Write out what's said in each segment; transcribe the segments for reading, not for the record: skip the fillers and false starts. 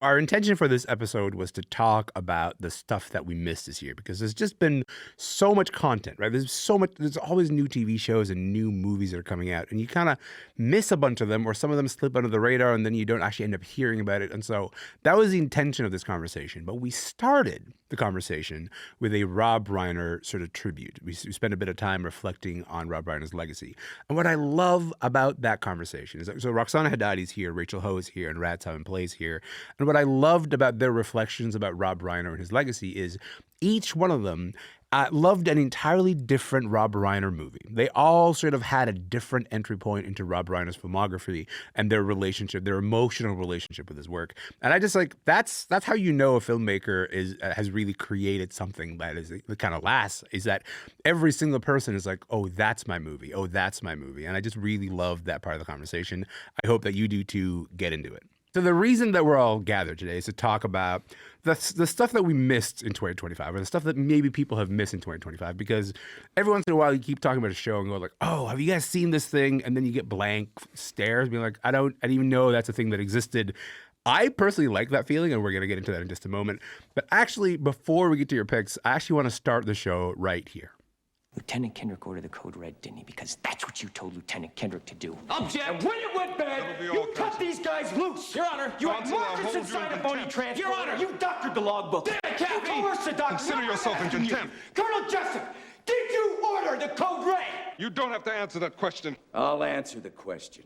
Our intention for this episode was to talk about the stuff that we missed this year because there's just been so much content, right? There's always new TV shows and new movies that are coming out, and you kind of miss a bunch of them, or some of them slip under the radar, and then you don't actually end up hearing about it. And so that was the intention of this conversation. But we started the conversation with a Rob Reiner sort of tribute. We spent a bit of time reflecting on Rob Reiner's legacy. And what I love about that conversation is that, so Roxana Hadadi's here, Rachel Ho is here, and Radheyan Simonpillai is here. And what I loved about their reflections about Rob Reiner and his legacy is each one of them loved an entirely different Rob Reiner movie. They all sort of had a different entry point into Rob Reiner's filmography and their relationship, their emotional relationship with his work. And I just that's how you know a filmmaker has really created something that is that kind of lasts. Is that every single person is like, oh, that's my movie. Oh, that's my movie. And I just really love that part of the conversation. I hope that you do too. Get into it. So the reason that we're all gathered today is to talk about the stuff that we missed in 2025, or the stuff that maybe people have missed in 2025, because every once in a while you keep talking about a show and go like, oh, have you guys seen this thing? And then you get blank stares being like, I didn't even know that's a thing that existed. I personally like that feeling, and we're going to get into that in just a moment. But actually, before we get to your picks, I actually want to start the show right here. Lieutenant Kendrick ordered the code red, didn't he? Because that's what you told Lieutenant Kendrick to do. Object! And when it went bad, you cut these guys loose! Your Honor! You had Marcus inside a phony transport! Your Honor! You doctored the logbook! Damn it, Captain! You coerced the doctor! Consider yourself in contempt. Colonel Jessup, did you order the code red? You don't have to answer that question. I'll answer the question.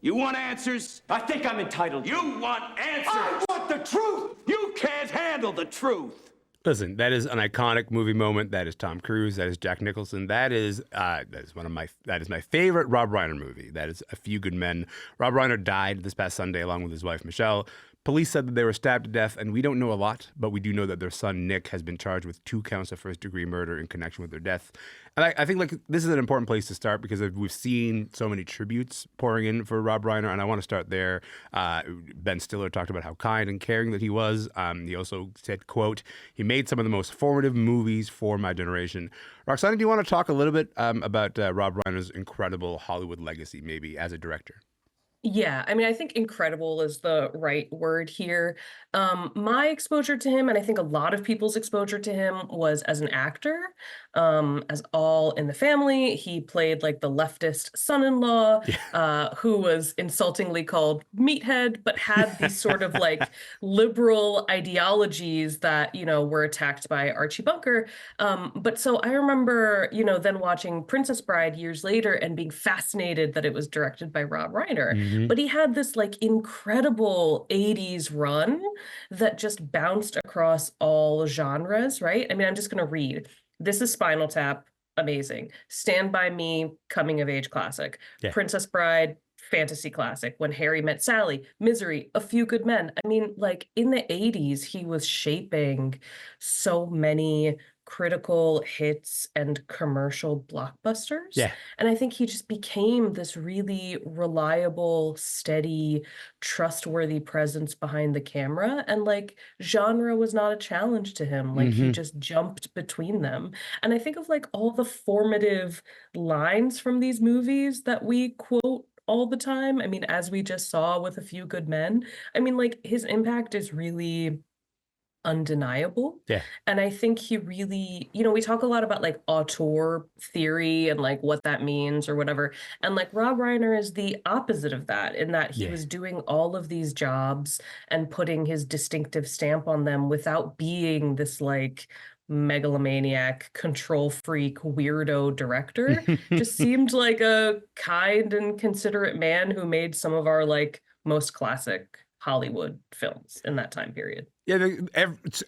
You want answers? I think I'm entitled to. You want answers! I want the truth! You can't handle the truth! Listen, that is an iconic movie moment. That is Tom Cruise. That is Jack Nicholson. That is my favorite Rob Reiner movie. That is A Few Good Men. Rob Reiner died this past Sunday along with his wife Michelle. Police said that they were stabbed to death, and we don't know a lot, but we do know that their son Nick has been charged with 2 counts of first-degree murder in connection with their death. And I think this is an important place to start because we've seen so many tributes pouring in for Rob Reiner, and I want to start there. Ben Stiller talked about how kind and caring that he was. He also said, quote, he made some of the most formative movies for my generation. Roxana, do you want to talk a little bit about Rob Reiner's incredible Hollywood legacy, maybe as a director? Yeah, I mean, I think incredible is the right word here. My exposure to him, and I think a lot of people's exposure to him, was as an actor, as All in the Family. He played like the leftist son-in-law, who was insultingly called meathead, but had these sort of like liberal ideologies that, were attacked by Archie Bunker. But so I remember, then watching Princess Bride years later and being fascinated that it was directed by Rob Reiner. Mm-hmm. But he had this like incredible 80s run that just bounced across all genres, right? I mean, I'm just going to read. This is Spinal Tap, amazing. Stand By Me, coming of age classic. Yeah. Princess Bride, fantasy classic. When Harry Met Sally, Misery, A Few Good Men. I mean, like in the 80s, he was shaping so many critical hits and commercial blockbusters. Yeah. And I think he just became this really reliable, steady, trustworthy presence behind the camera. And like genre was not a challenge to him. Like he just jumped between them. And I think of like all the formative lines from these movies that we quote all the time. I mean, as we just saw with A Few Good Men, I mean, like his impact is really undeniable. Yeah. And I think he really, we talk a lot about like auteur theory and like what that means or whatever. And like Rob Reiner is the opposite of that, in that he was doing all of these jobs and putting his distinctive stamp on them without being this like megalomaniac, control freak, weirdo director. Just seemed like a kind and considerate man who made some of our like most classic Hollywood films in that time period. Yeah,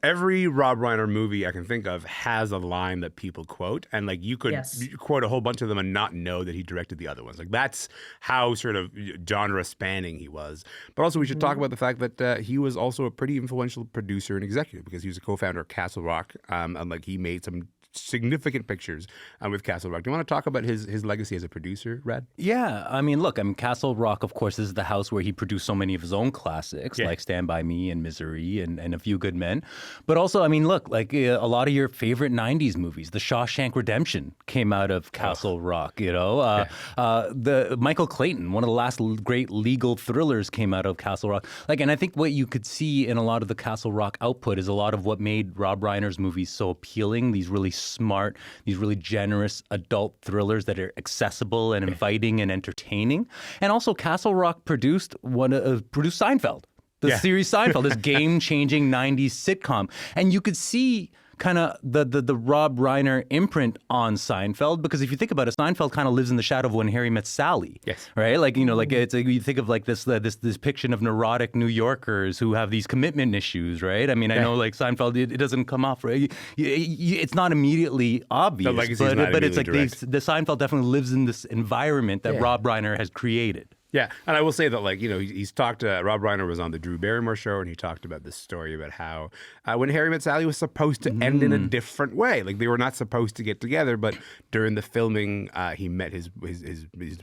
every Rob Reiner movie I can think of has a line that people quote, and like you could quote a whole bunch of them and not know that he directed the other ones. Like that's how sort of genre spanning he was. But also we should talk about the fact that he was also a pretty influential producer and executive, because he was a co-founder of Castle Rock, and like he made some significant pictures with Castle Rock. Do you want to talk about his legacy as a producer, Rad? Yeah, I mean, look, Castle Rock, of course, is the house where he produced so many of his own classics, like Stand By Me and Misery and A Few Good Men. But also, I mean, look, like a lot of your favorite 90s movies, The Shawshank Redemption came out of Castle Rock, you know. The Michael Clayton, one of the last great legal thrillers, came out of Castle Rock. Like, and I think what you could see in a lot of the Castle Rock output is a lot of what made Rob Reiner's movies so appealing, these really smart, these really generous adult thrillers that are accessible and inviting and entertaining. And also Castle Rock produced Seinfeld, the series Seinfeld, this game-changing 90s sitcom. And you could see kind of the Rob Reiner imprint on Seinfeld, because if you think about it, Seinfeld kind of lives in the shadow of When Harry Met Sally. Yes. Right? Like, you know, like you think of like this depiction of neurotic New Yorkers who have these commitment issues, right? I mean, I know like Seinfeld, it doesn't come off, right? It's not immediately obvious, but it's like the Seinfeld definitely lives in this environment that Rob Reiner has created. Yeah, and I will say that, like, you know, he's talked to, Rob Reiner was on the Drew Barrymore show, and he talked about this story about how When Harry Met Sally was supposed to end in a different way. Like, they were not supposed to get together, but during the filming, he met his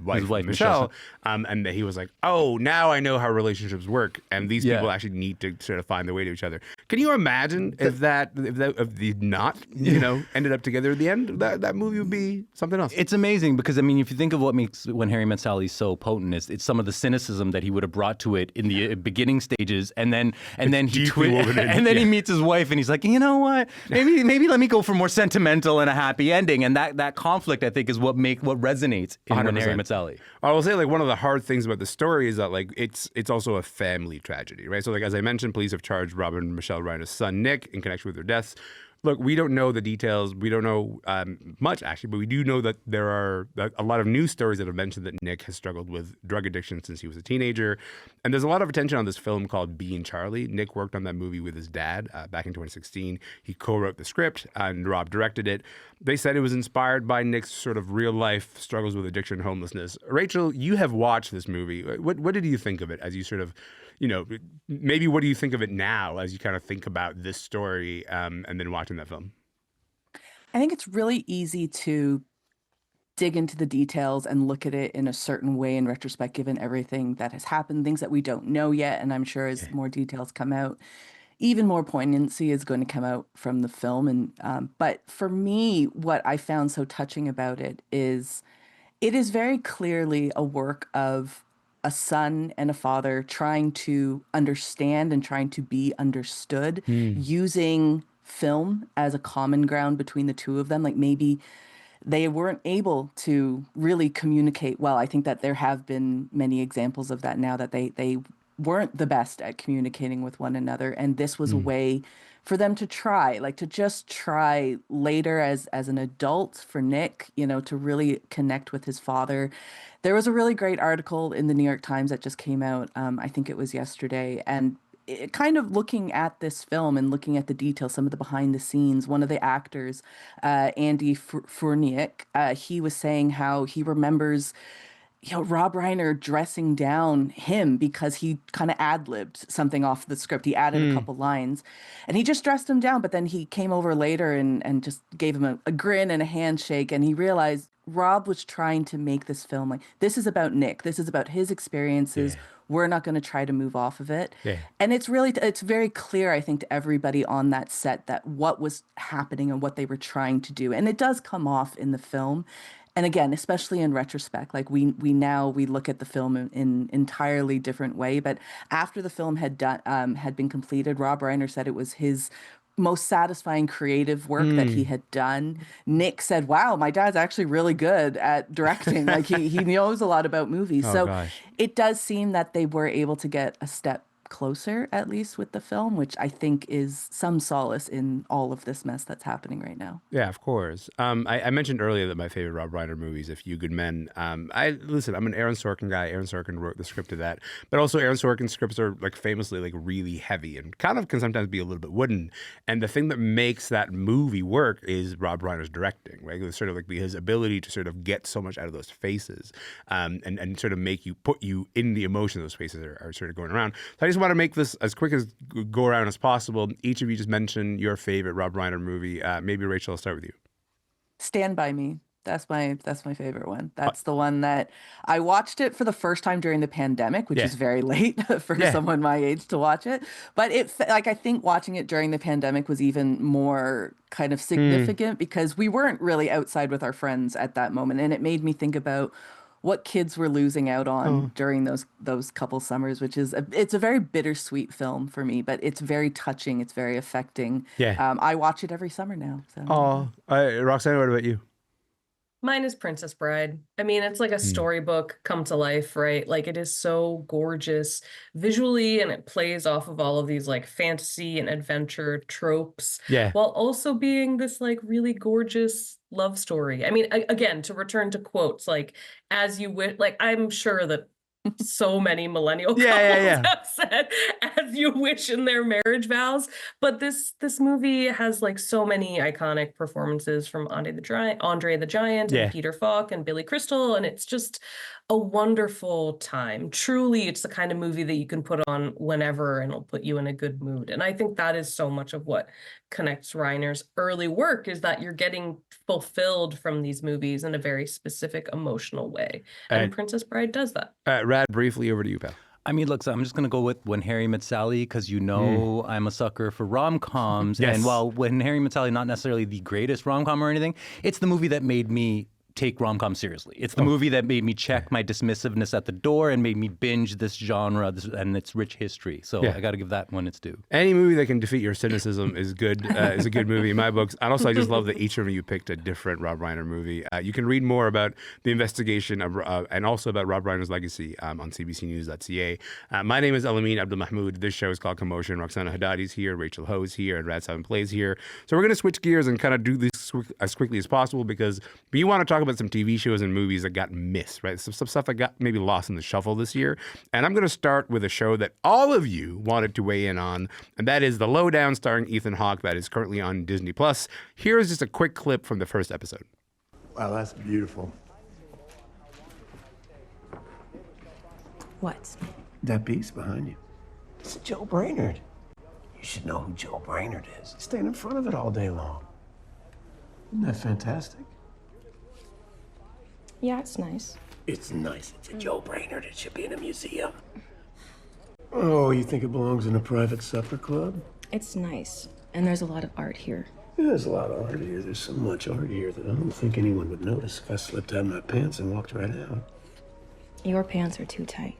wife Michelle, and he was like, oh, now I know how relationships work, and these people actually need to sort of find their way to each other. Can you imagine if the not, you know, ended up together at the end? That movie would be something else. It's amazing because, I mean, if you think of what makes When Harry Met Sally so potent, it's some of the cynicism that he would have brought to it in the beginning stages, and then he meets his wife, and he's like, you know what, maybe let me go for more sentimental and a happy ending, and that conflict, I think, is what resonates in 100%. When Harry Met Sally. I will say, like, one of the hard things about the story is that, like, it's also a family tragedy, right? So, like, as I mentioned, police have charged Robert and Michelle Reiner's son Nick in connection with their deaths. Look, we don't know the details. We don't know much, actually, but we do know that there are a lot of news stories that have mentioned that Nick has struggled with drug addiction since he was a teenager. And there's a lot of attention on this film called Being Charlie. Nick worked on that movie with his dad back in 2016. He co-wrote the script, and Rob directed it. They said it was inspired by Nick's sort of real-life struggles with addiction and homelessness. Rachel, you have watched this movie. What did you think of it as you sort of, you know, maybe what do you think of it now as you kind of think about this story and then watching that film? I think it's really easy to dig into the details and look at it in a certain way in retrospect, given everything that has happened, things that we don't know yet. And I'm sure as more details come out, even more poignancy is going to come out from the film. And but for me, what I found so touching about it is very clearly a work of a son and a father trying to understand and trying to be understood, using film as a common ground between the two of them. Like, maybe they weren't able to really communicate well. I think that there have been many examples of that now, that they weren't the best at communicating with one another. And this was a way for them to try, like, to just try later as an adult, for Nick, you know, to really connect with his father. There was a really great article in the New York Times that just came out, I think it was yesterday, and it kind of looking at this film and looking at the details, some of the behind the scenes. One of the actors, Andy Furniak, he was saying how he remembers, you know, Rob Reiner dressing down him because he kind of ad-libbed something off the script. He added a couple lines, and he just dressed him down. But then he came over later and just gave him a grin and a handshake, and he realized Rob was trying to make this film like, this is about Nick. This is about his experiences. Yeah. We're not going to try to move off of it. Yeah. And it's very clear, I think, to everybody on that set that what was happening and what they were trying to do. And it does come off in the film. And again, especially in retrospect, like we look at the film in entirely different way. But after the film had been completed, Rob Reiner said it was his most satisfying creative work that he had done. Nick said, wow, my dad's actually really good at directing. Like he knows a lot about movies. It does seem that they were able to get a step closer, at least with the film, which I think is some solace in all of this mess that's happening right now. Yeah, of course. I mentioned earlier that my favorite Rob Reiner movie is A Few Good Men. I'm an Aaron Sorkin guy. Aaron Sorkin wrote the script of that. But also Aaron Sorkin's scripts are like famously like really heavy and kind of can sometimes be a little bit wooden. And the thing that makes that movie work is Rob Reiner's directing, right? It's sort of like his ability to sort of get so much out of those faces and sort of put you in the emotion those faces are sort of going around. So I just want to make this as quick as go around as possible. Each of you just mention your favorite Rob Reiner movie. Maybe Rachel, I'll start with you. Stand By Me. That's my favorite one. That's the one that I watched it for the first time during the pandemic, which Yeah. is very late for Yeah. someone my age to watch it. But like I think watching it during the pandemic was even more kind of significant because we weren't really outside with our friends at that moment, and it made me think about what kids were losing out on during those couple summers, which is it's a very bittersweet film for me, but it's very touching. It's very affecting. Yeah. I watch it every summer now. So. Oh, Roxana, what about you? Mine is Princess Bride. I mean, it's like a storybook come to life, right? Like it is so gorgeous visually, and it plays off of all of these like fantasy and adventure tropes, Yeah. while also being this like really gorgeous love story. I mean, again, to return to quotes, like as you wish, like I'm sure that so many millennial couples have said as you wish in their marriage vows, but this movie has like so many iconic performances from Andre the Giant and Peter Falk and Billy Crystal, and it's just a wonderful time. Truly, it's the kind of movie that you can put on whenever and it'll put you in a good mood. And I think that is so much of what connects Reiner's early work, is that you're getting fulfilled from these movies in a very specific emotional way. And Princess Bride does that. Rad, briefly over to you, pal. I mean, look, so I'm just going to go with When Harry Met Sally, because I'm a sucker for rom-coms. Yes. And while When Harry Met Sally, not necessarily the greatest rom-com or anything, it's the movie that made me take rom-com seriously. It's the movie that made me check my dismissiveness at the door and made me binge this genre and its rich history. So I got to give that one its due. Any movie that can defeat your cynicism is good. Is a good movie in my books. And also, I just love that each of you picked a different Rob Reiner movie. You can read more about the investigation of, and also about Rob Reiner's legacy on cbcnews.ca. My name is Elamin Abdelmahmoud. This show is called Commotion. Roxana Hadadi's here, Rachel Ho's here, and Radheyan Simonpillai's here. So we're going to switch gears and kind of do this as quickly as possible because we want to talk about some TV shows and movies that got missed, right? Some stuff that got maybe lost in the shuffle this year. And I'm going to start with a show that all of you wanted to weigh in on, and that is The Lowdown starring Ethan Hawke that is currently on Disney+. Here's just a quick clip from the first episode. Wow, that's beautiful. What? That piece behind you. It's Joe Brainerd. You should know who Joe Brainerd is. Stand in front of it all day long. Isn't that fantastic? Yeah, it's nice. It's nice. It's a Joe Brainerd. It should be in a museum. Oh, you think it belongs in a private supper club? It's nice. And there's a lot of art here. Yeah, there's a lot of art here. There's so much art here that I don't think anyone would notice if I slipped out of my pants and walked right out. Your pants are too tight.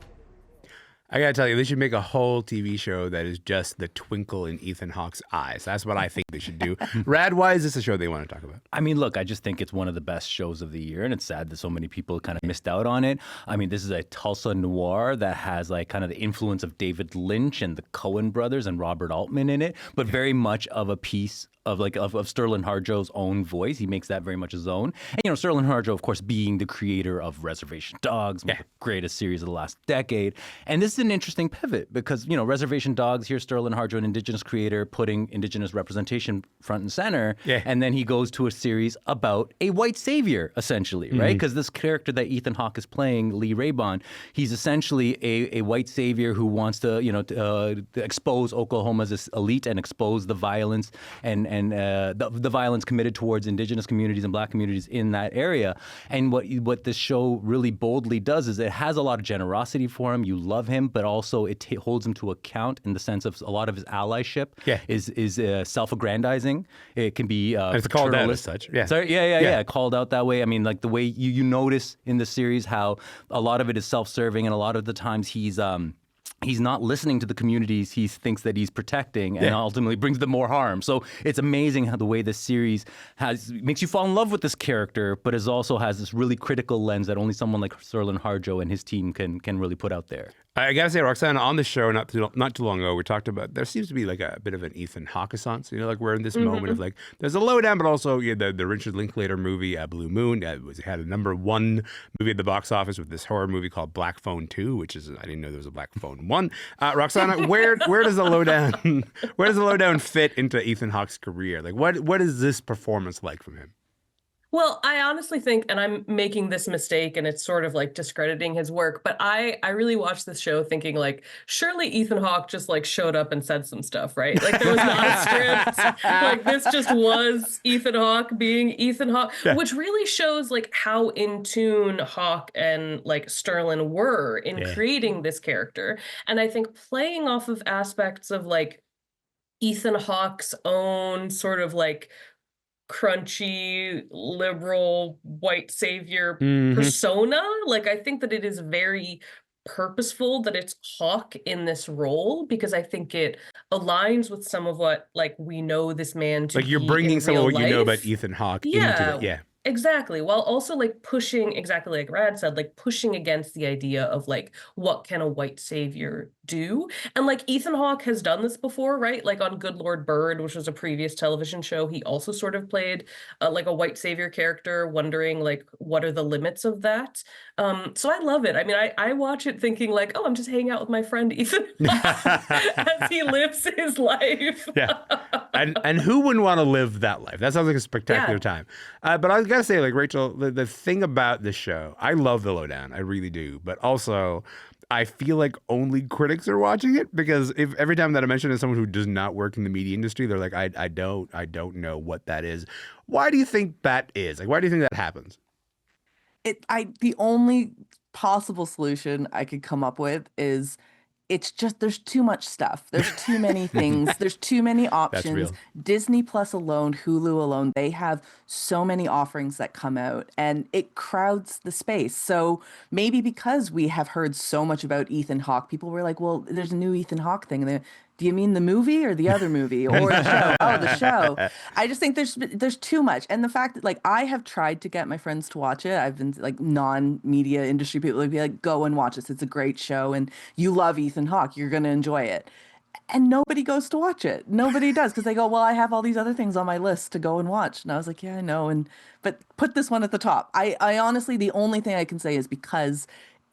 I gotta tell you, they should make a whole TV show that is just the twinkle in Ethan Hawke's eyes. That's what I think they should do. Rad, why is this a show they want to talk about? I mean, look, I just think it's one of the best shows of the year, and it's sad that so many people kind of missed out on it. I mean, this is a Tulsa noir that has like kind of the influence of David Lynch and the Coen brothers and Robert Altman in it, but very much of a piece of Sterling Harjo's own voice. He makes that very much his own. And, you know, Sterling Harjo, of course, being the creator of Reservation Dogs, one of the greatest series of the last decade. And this is an interesting pivot because, you know, Reservation Dogs, here's Sterling Harjo, an Indigenous creator, putting Indigenous representation front and center. Yeah. And then he goes to a series about a white savior, essentially, right? Because this character that Ethan Hawke is playing, Lee Raybon, he's essentially a white savior who wants to, you know, to expose Oklahoma's elite and expose the violence and the violence committed towards Indigenous communities and Black communities in that area. And what this show really boldly does is it has a lot of generosity for him. You love him, but also it holds him to account in the sense of a lot of his allyship is self-aggrandizing. It can be it's called out as such. Yeah. Sorry, yeah, called out that way. I mean, like the way you notice in the series how a lot of it is self-serving, and a lot of the times he's not listening to the communities he thinks that he's protecting, and ultimately brings them more harm. So it's amazing how the way this series makes you fall in love with this character, but it also has this really critical lens that only someone like Sterling Harjo and his team can really put out there. I gotta say, Roxana, on the show not too long ago, we talked about there seems to be like a bit of an Ethan Hawke-essence. You know, like we're in this moment of like there's a lowdown, but also the Richard Linklater movie Blue Moon had a #1 movie at the box office with this horror movie called Black Phone 2, which is I didn't know there was a Black Phone 1. Roxana, where does the lowdown fit into Ethan Hawke's career? Like what is this performance like from him? Well, I honestly think, and I'm making this mistake and it's sort of like discrediting his work, but I really watched this show thinking like, surely Ethan Hawke just like showed up and said some stuff, right? Like there was not a script. Like this just was Ethan Hawke being Ethan Hawke, which really shows like how in tune Hawke and like Sterling were in creating this character. And I think playing off of aspects of like Ethan Hawke's own sort of like crunchy liberal white savior persona, like I think that it is very purposeful that it's Hawke in this role, because I think it aligns with some of what like we know this man to Like you're be bringing in some of real what you know about life. Ethan Hawke into it. Exactly. While also like pushing, exactly like Rad said, like pushing against the idea of like, what can a white savior do? And like Ethan Hawke has done this before, right? Like on Good Lord Bird, which was a previous television show, he also sort of played like a white savior character, wondering like, what are the limits of that? So I love it. I mean, I watch it thinking like, oh, I'm just hanging out with my friend Ethan as he lives his life. And who wouldn't want to live that life? That sounds like a spectacular time. But I gotta say, like Rachel, the thing about this show, I love The Lowdown, I really do. But also, I feel like only critics are watching it, because if every time that I mention it to someone who does not work in the media industry, they're like, I don't know what that is. Why do you think that is? Like, why do you think that happens? The only possible solution I could come up with is it's just there's too much stuff. There's too many things. There's too many options. real. Disney Plus alone, Hulu alone, they have so many offerings that come out and it crowds the space. So maybe because we have heard so much about Ethan Hawke, people were like, well, there's a new Ethan Hawke thing. And do you mean the movie or the other movie or the show? Oh, the show. I just think there's too much. And the fact that like I have tried to get my friends to watch it. I've been like non-media industry people would be like, go and watch this. It's a great show. And you love Ethan Hawke. You're going to enjoy it. And nobody goes to watch it. Nobody does, because they go, well, I have all these other things on my list to go and watch. And I was like, yeah, I know. But put this one at the top. I honestly, the only thing I can say is because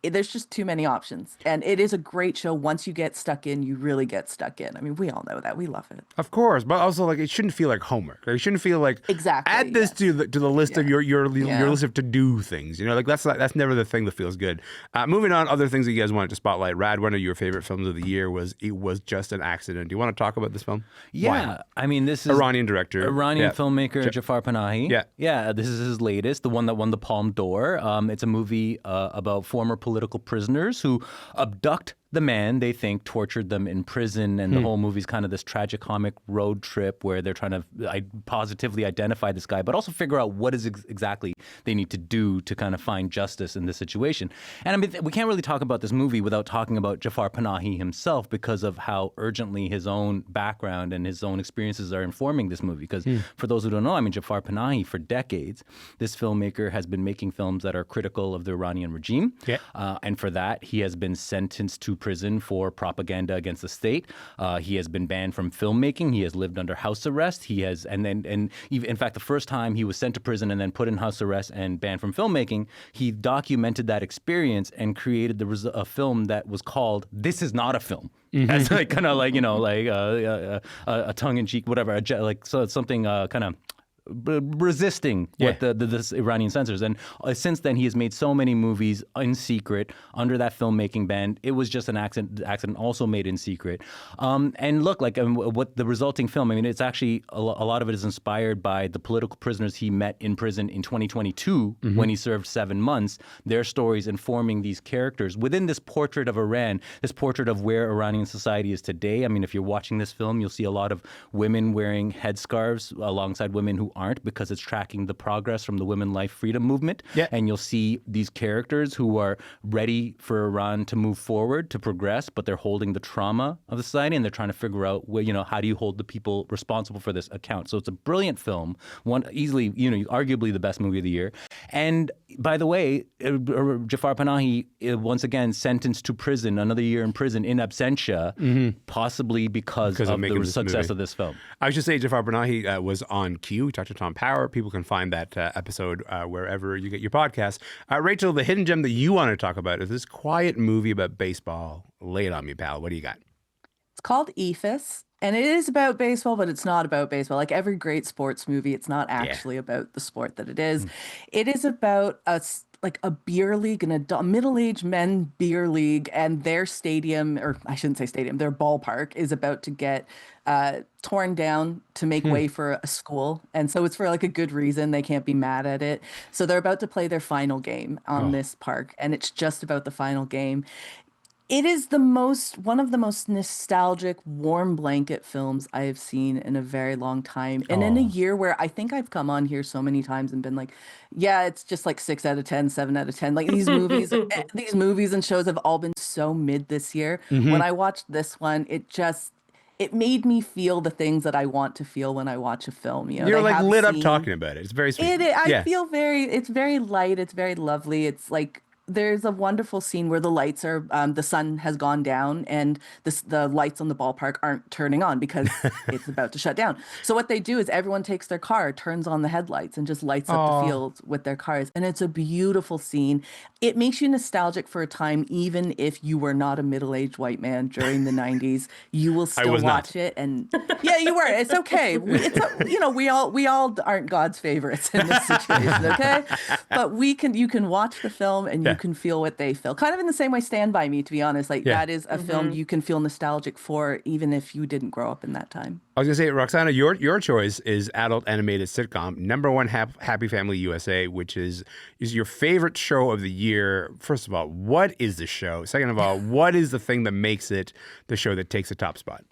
there's just too many options. And it is a great show. Once you get stuck in, you really get stuck in. I mean, we all know that. We love it. Of course, but also like it shouldn't feel like homework. It shouldn't feel like exactly add this to the list of your list of to do things. You know, like that's never the thing that feels good. Moving on, other things that you guys wanted to spotlight. Rad, one of your favorite films of the year was It Was Just an Accident. Do you want to talk about this film? Yeah, Why? I mean, this is Iranian director, Iranian filmmaker Jafar Panahi. Yeah, this is his latest, the one that won the Palme d'Or. It's a movie about former political prisoners who abduct the man they think tortured them in prison, and the whole movie's kind of this tragicomic road trip where they're trying to positively identify this guy, but also figure out what is exactly they need to do to kind of find justice in this situation. And I mean, we can't really talk about this movie without talking about Jafar Panahi himself, because of how urgently his own background and his own experiences are informing this movie. Because for those who don't know, I mean, Jafar Panahi, for decades, this filmmaker has been making films that are critical of the Iranian regime. And for that, he has been sentenced to prison for propaganda against the state. He has been banned from filmmaking. He has lived under house arrest. He has, and even, in fact, the first time he was sent to prison and then put in house arrest and banned from filmmaking, he documented that experience and created a film that was called "This Is Not a Film." As like kind of like, you know, like a tongue-in-cheek, whatever, something kind of resisting what this Iranian censors. And since then, he has made so many movies in secret under that filmmaking ban. It Was Just an Accident, also made in secret. And look, like what the resulting film, I mean, it's actually a lot of it is inspired by the political prisoners he met in prison in 2022 when he served 7 months. Their stories informing these characters within this portrait of Iran, this portrait of where Iranian society is today. I mean, if you're watching this film, you'll see a lot of women wearing headscarves alongside women who aren't, because it's tracking the progress from the women life freedom movement. And you'll see these characters who are ready for Iran to move forward, to progress, but they're holding the trauma of the society, and they're trying to figure out, well, you know, how do you hold the people responsible for this account? So it's a brilliant film, one easily, you know, arguably the best movie of the year. And by the way, Jafar Panahi, once again, sentenced to prison, another year in prison in absentia, possibly because of the success of this film. I should say Jafar Panahi was on Q. Talk to Tom Power. People can find that episode wherever you get your podcasts. Rachel, the hidden gem that you want to talk about is this quiet movie about baseball. Lay it on me, pal. What do you got? It's called EFIS, and it is about baseball, but it's not about baseball. Like every great sports movie, it's not actually about the sport that it is. It is about like a beer league, a middle-aged men beer league, and their stadium, or I shouldn't say stadium, their ballpark is about to get torn down to make way for a school. And so it's for like a good reason. They can't be mad at it. So they're about to play their final game on this park, and it's just about the final game. It is one of the most nostalgic, warm blanket films I have seen in a very long time. And in a year where I think I've come on here so many times and been like, yeah, it's just like 6 out of 10, 7 out of 10. Like these movies and shows have all been so mid this year. When I watched this one, it made me feel the things that I want to feel when I watch a film. You know, You're like lit up talking about it. It's very sweet. It's very light. It's very lovely. It's like, there's a wonderful scene where the lights are, the sun has gone down and the lights on the ballpark aren't turning on because it's about to shut down. So what they do is everyone takes their car, turns on the headlights, and just lights up the field with their cars. And it's a beautiful scene. It makes you nostalgic for a time, even if you were not a middle-aged white man during the 90s. You will still watch it. And yeah, you were. It's okay. We all aren't God's favorites in this situation, okay? But you can watch the film and you can feel what they feel. Kind of in the same way Stand By Me, to be honest. Like that is a film you can feel nostalgic for, even if you didn't grow up in that time. I was going to say, Roxana, your choice is adult animated sitcom, number one, Happy Family USA, which is your favorite show of the year. First of all, what is the show? Second of all, what is the thing that makes it the show that takes the top spot?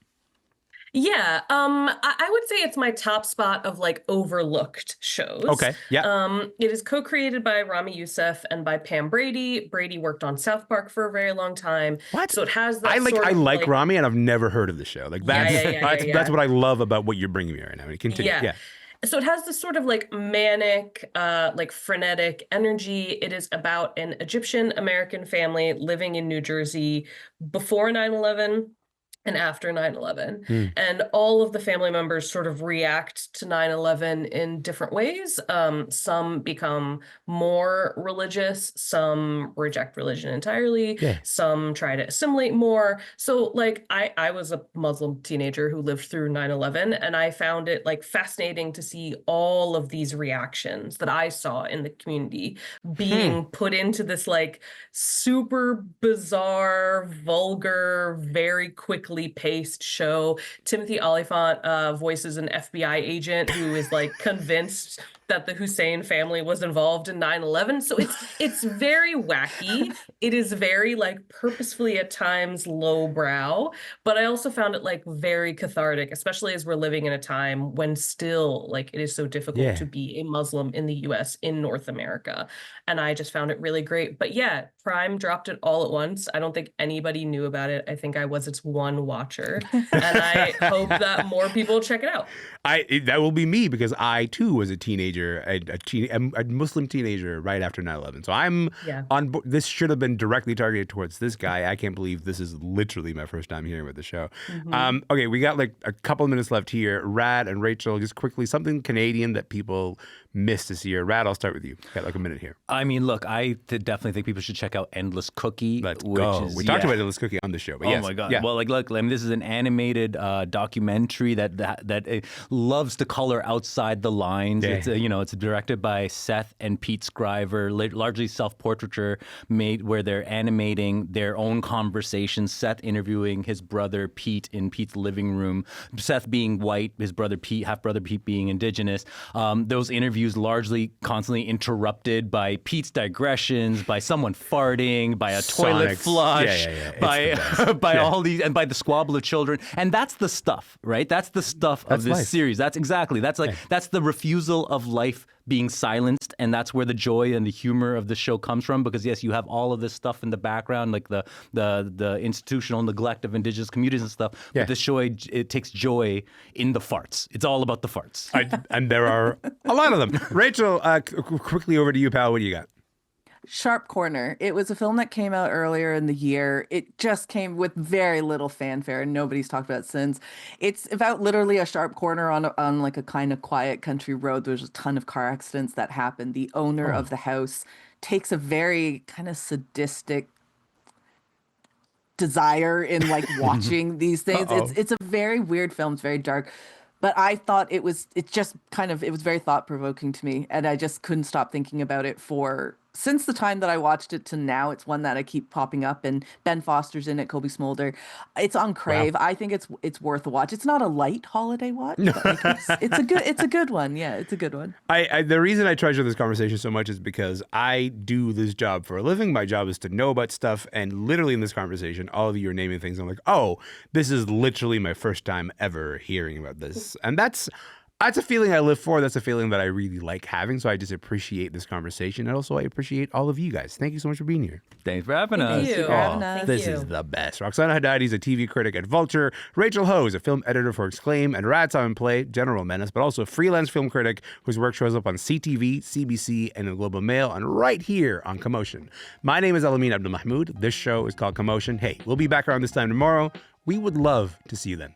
Yeah, I would say it's my top spot of like overlooked shows. Okay, yeah. It is co-created by Rami Youssef and by Pam Brady. Brady worked on South Park for a very long time. What? So it has that I like Rami, and I've never heard of the show. Like that's what I love about what you're bringing me right now. Continue. Yeah. So it has this sort of like manic, like frenetic energy. It is about an Egyptian American family living in New Jersey before 9/11. And after 9/11. And all of the family members sort of react to 9/11 in different ways. Some become more religious, some reject religion entirely, some try to assimilate more. So like I was a Muslim teenager who lived through 9/11, and I found it like fascinating to see all of these reactions that I saw in the community being put into this like super bizarre, vulgar, very quickly paced show. Timothy Olyphant voices an FBI agent who is like convinced that the Hussein family was involved in 9/11. So it's very wacky. It is very like purposefully at times lowbrow, but I also found it like very cathartic, especially as we're living in a time when still like it is so difficult to be a Muslim in the US, in North America. And I just found it really great. But yeah, Prime dropped it all at once. I don't think anybody knew about it. I think I was its one watcher, and I hope that more people check it out. That will be me, because I too was a teenager, a Muslim teenager right after 9/11. So I'm on board. This should have been directly targeted towards this guy. I can't believe this is literally my first time hearing about the show. Okay, we got like a couple of minutes left here. Rad and Rachel, just quickly, something Canadian that people missed this year. Rad, I'll start with you. Got like a minute here. I mean, look, I definitely think people should check out Endless Cookie. Let's go. We talked about Endless Cookie on the show, but oh my God. Yeah. Well, like, look, I mean, this is an animated documentary that loves to color outside the lines. It's it's directed by Seth and Pete Scriver, largely self-portraiture made where they're animating their own conversations. Seth interviewing his brother Pete in Pete's living room. Seth being white, his brother Pete, half-brother Pete being indigenous. Those interviews constantly interrupted by Pete's digressions, by someone farting, by a toilet flush, by all these, and by the squabble of children. And that's the stuff, right? That's the stuff of this series. That's the refusal of life being silenced, and that's where the joy and the humor of the show comes from. Because yes, you have all of this stuff in the background, like the institutional neglect of indigenous communities and stuff. But the show, it takes joy in the farts. It's all about the farts, and there are a lot of them. Rachel, quickly over to you, pal. What do you got? Sharp Corner. It was a film that came out earlier in the year. It just came with very little fanfare, and nobody's talked about it since. It's about literally a sharp corner on like a kind of quiet country road. There's a ton of car accidents that happen. The owner of the house takes a very kind of sadistic desire in like watching these things. It's a very weird film. It's very dark. But I thought it was very thought provoking to me. And I just couldn't stop thinking about it since the time that I watched it to now. It's one that I keep popping up, and Ben Foster's in it, Kobe Smolder. It's on Crave. Wow. I think it's worth a watch. It's not a light holiday watch, but like it's a good one. Yeah, it's a good one. The reason I treasure this conversation so much is because I do this job for a living. My job is to know about stuff, and literally in this conversation, all of you are naming things. I'm like, oh, this is literally my first time ever hearing about this. And that's a feeling I live for. That's a feeling that I really like having. So I just appreciate this conversation. And also I appreciate all of you guys. Thank you so much for being here. Thanks for having us. Thank you. This is the best. Roxana Hadadi is a TV critic at Vulture. Rachel Ho is a film editor for Exclaim. And Radheyan Simonpillai, general menace, but also a freelance film critic whose work shows up on CTV, CBC, and the Global Mail, and right here on Commotion. My name is Elamin Abdelmahmoud. This show is called Commotion. Hey, we'll be back around this time tomorrow. We would love to see you then.